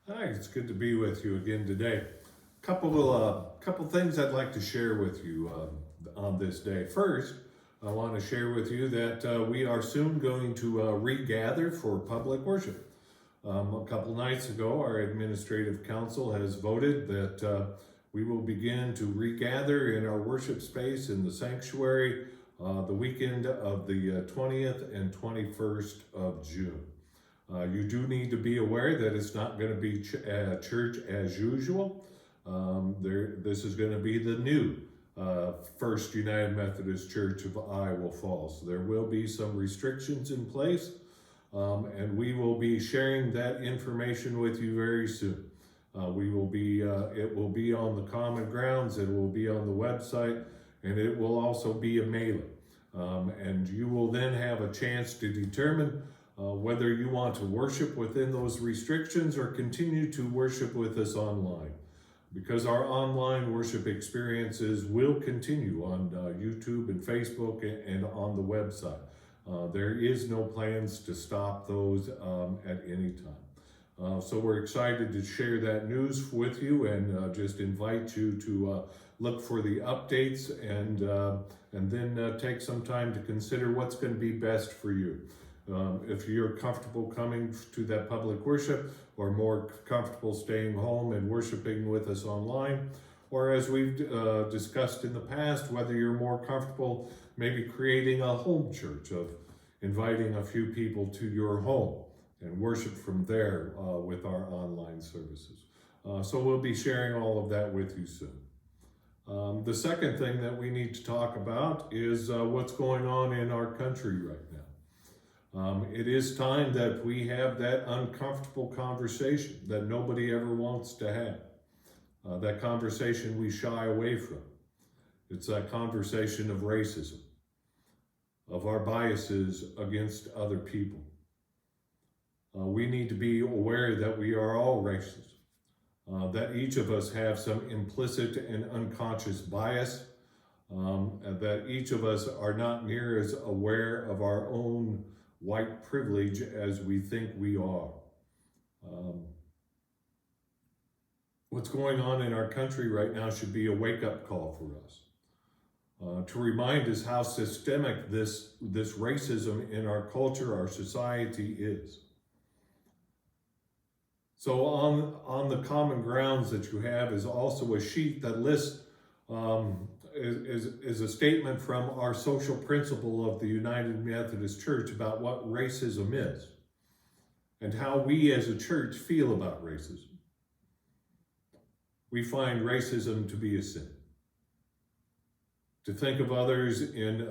Hi, it's good to be with you again today. Couple things I'd like to share with you on this day. First, I want to share with you that we are soon going to regather for public worship. A couple nights ago, our administrative council has voted that we will begin to regather in our worship space in the sanctuary the weekend of the 20th and 21st of June. You do need to be aware that it's not going to be church as usual. This is going to be the new First United Methodist Church of Iowa Falls. There will be some restrictions in place, and we will be sharing that information with you very soon. It will be on the common grounds, it will be on the website, and it will also be a mailing. And you will then have a chance to determine whether you want to worship within those restrictions or continue to worship with us online. Because our online worship experiences will continue on YouTube and Facebook and on the website. There is no plans to stop those at any time. So we're excited to share that news with you and just invite you to look for the updates and then take some time to consider what's going to be best for you. If you're comfortable coming to that public worship or more comfortable staying home and worshiping with us online, or as we've discussed in the past, whether you're more comfortable maybe creating a home church of inviting a few people to your home and worship from there with our online services. So we'll be sharing all of that with you soon. The second thing that we need to talk about is what's going on in our country right now. It is time that we have that uncomfortable conversation that nobody ever wants to have. That conversation we shy away from. It's that conversation of racism, of our biases against other people. We need to be aware that we are all racist, that each of us have some implicit and unconscious bias, and that each of us are not near as aware of our own white privilege as we think we are. What's going on in our country right now should be a wake-up call for us, to remind us how systemic this racism in our culture, our society is. So on the common grounds that you have is also a sheet that lists is a statement from our social principle of the United Methodist Church about what racism is and how we as a church feel about racism. We find racism to be a sin. To think of others in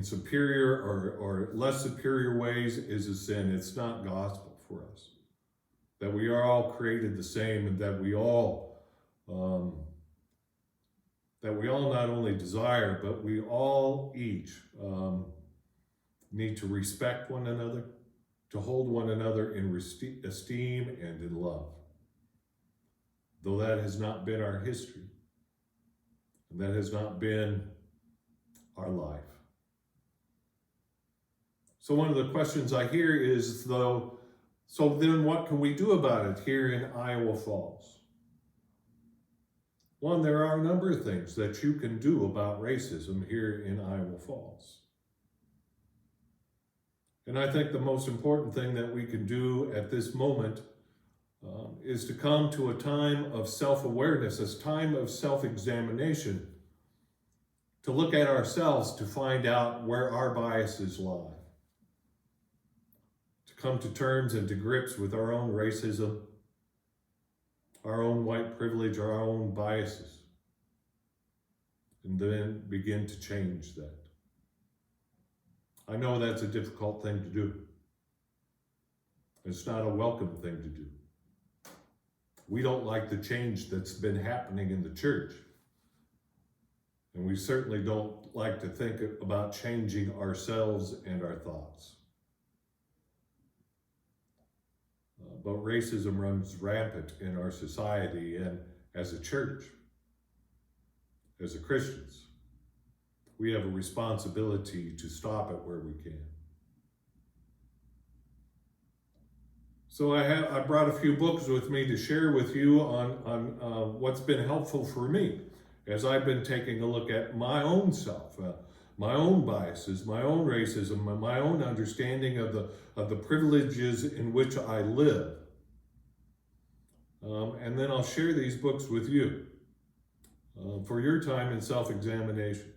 superior or less superior ways is a sin. It's not gospel for us. That we are all created the same and that we all not only desire, but we all each need to respect one another, to hold one another in esteem and in love. Though that has not been our history, and that has not been our life. So one of the questions I hear is, though, so then what can we do about it here in Iowa Falls? One, there are a number of things that you can do about racism here in Iowa Falls. And I think the most important thing that we can do at this moment is to come to a time of self-awareness, a time of self-examination, to look at ourselves to find out where our biases lie, to come to terms and to grips with our own racism, our own white privilege, our own biases, and then begin to change that. I know that's a difficult thing to do. It's not a welcome thing to do. We don't like the change that's been happening in the church. And we certainly don't like to think about changing ourselves and our thoughts. But racism runs rampant in our society, and as a church, as Christians, we have a responsibility to stop it where we can. So I brought a few books with me to share with you on what's been helpful for me as I've been taking a look at my own self, my own biases, my own racism, my own understanding of the privileges in which I live. And then I'll share these books with you for your time in self-examination.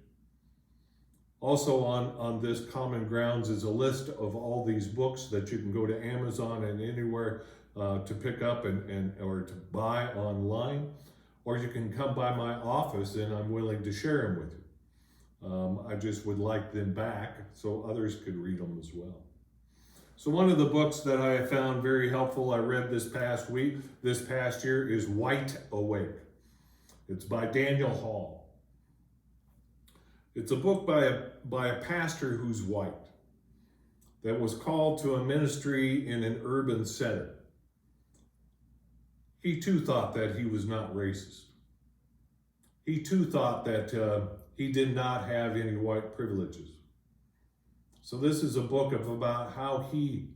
Also on this Common Grounds is a list of all these books that you can go to Amazon and anywhere to pick up or to buy online, or you can come by my office and I'm willing to share them with you. I just would like them back so others could read them as well. So one of the books that I found very helpful I read this past year is White Awake. It's by Daniel Hall. It's a book by a pastor who's white that was called to a ministry in an urban setting. He too thought that he was not racist. He too thought that he did not have any white privileges. So this is a book about how he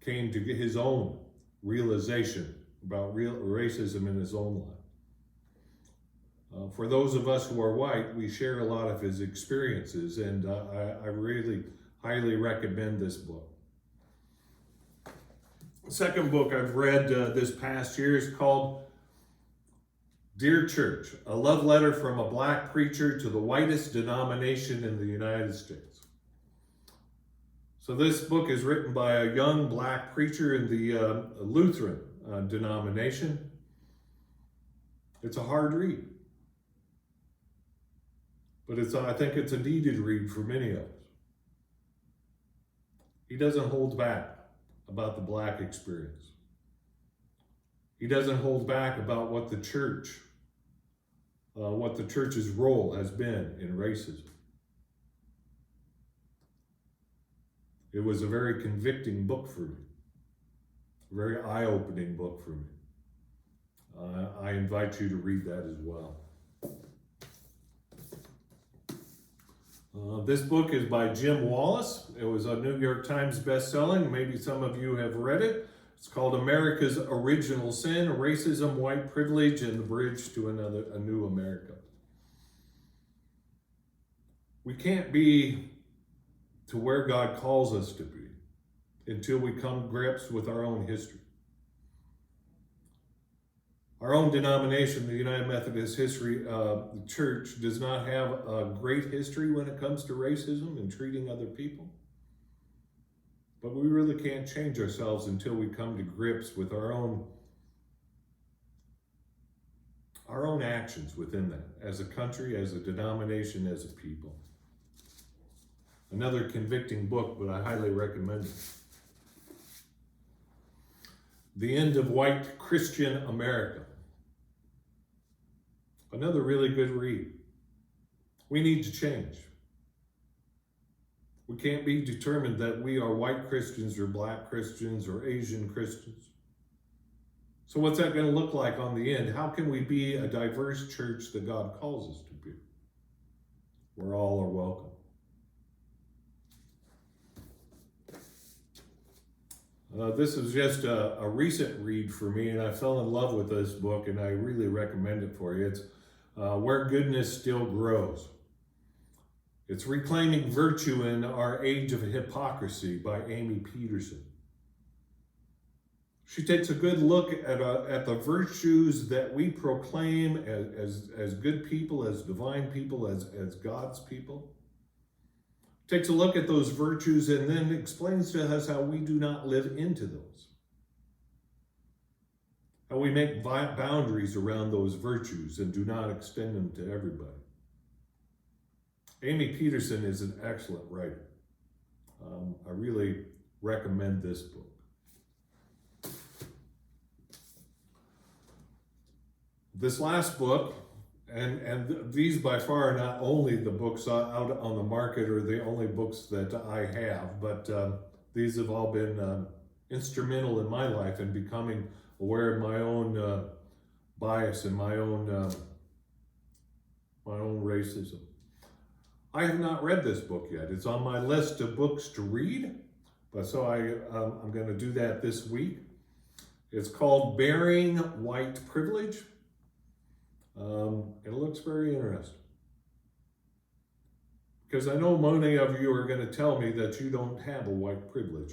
came to get his own realization about real racism in his own life. For those of us who are white, we share a lot of his experiences, and I really highly recommend this book. The second book I've read this past year is called Dear Church, a love letter from a black preacher to the whitest denomination in the United States. So this book is written by a young black preacher in the Lutheran denomination. It's a hard read. But I think it's a needed read for many of us. He doesn't hold back about the black experience. He doesn't hold back about what the church's role has been in racism. It was a very convicting book for me, a very eye-opening book for me. I invite you to read that as well. This book is by Jim Wallis. It was a New York Times bestselling. Maybe some of you have read it. It's called America's Original Sin, Racism, White Privilege, and the Bridge to a New America. We can't be to where God calls us to be until we come to grips with our own history. Our own denomination, the United Methodist Church, does not have a great history when it comes to racism and treating other people. But we really can't change ourselves until we come to grips with our own actions within that, as a country, as a denomination, as a people. Another convicting book, but I highly recommend it. The End of White Christian America. Another really good read. We need to change. We can't be determined that we are white Christians or black Christians or Asian Christians. So what's that going to look like on the end? How can we be a diverse church that God calls us to be? Where all are welcome. This is just a recent read for me, and I fell in love with this book, and I really recommend it for you. It's Where Goodness Still Grows. It's Reclaiming Virtue in Our Age of Hypocrisy by Amy Peterson. She takes a good look at the virtues that we proclaim as good people, as divine people, as God's people. Takes a look at those virtues and then explains to us how we do not live into those. How we make boundaries around those virtues and do not extend them to everybody. Amy Peterson is an excellent writer. I really recommend this book. This last book, and these by far are not only the books out on the market or the only books that I have, but these have all been instrumental in my life in becoming aware of my own bias and my own racism. I have not read this book yet. It's on my list of books to read, but so I'm going to do that this week. It's called Bearing White Privilege. It looks very interesting. Because I know many of you are going to tell me that you don't have a white privilege.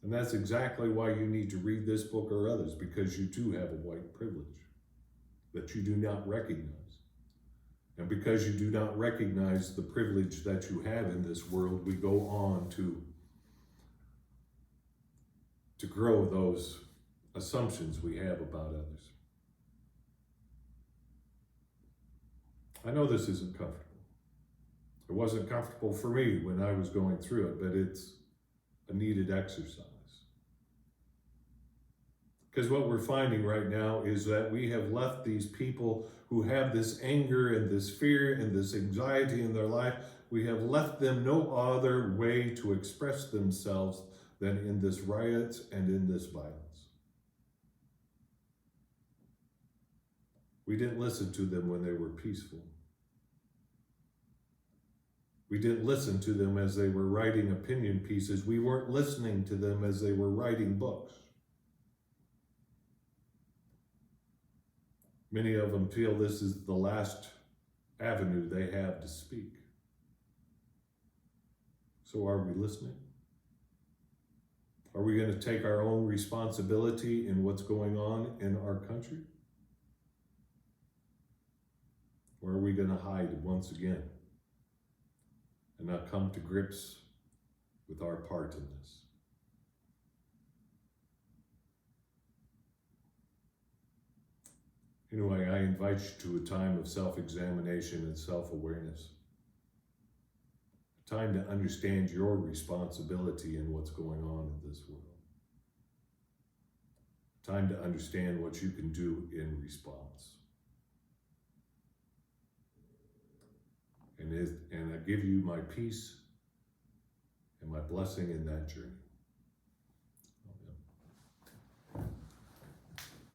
And that's exactly why you need to read this book or others, because you do have a white privilege that you do not recognize. And because you do not recognize the privilege that you have in this world, we go on to grow those assumptions we have about others. I know this isn't comfortable. It wasn't comfortable for me when I was going through it, but it's a needed exercise. Because what we're finding right now is that we have left these people who have this anger and this fear and this anxiety in their life, we have left them no other way to express themselves than in this riots and in this violence. We didn't listen to them when they were peaceful. We didn't listen to them as they were writing opinion pieces. We weren't listening to them as they were writing books. Many of them feel this is the last avenue they have to speak. So are we listening? Are we going to take our own responsibility in what's going on in our country? Or are we going to hide once again and not come to grips with our part in this? Anyway, I invite you to a time of self-examination and self-awareness. A time to understand your responsibility in what's going on in this world. A time to understand what you can do in response. And I give you my peace and my blessing in that journey.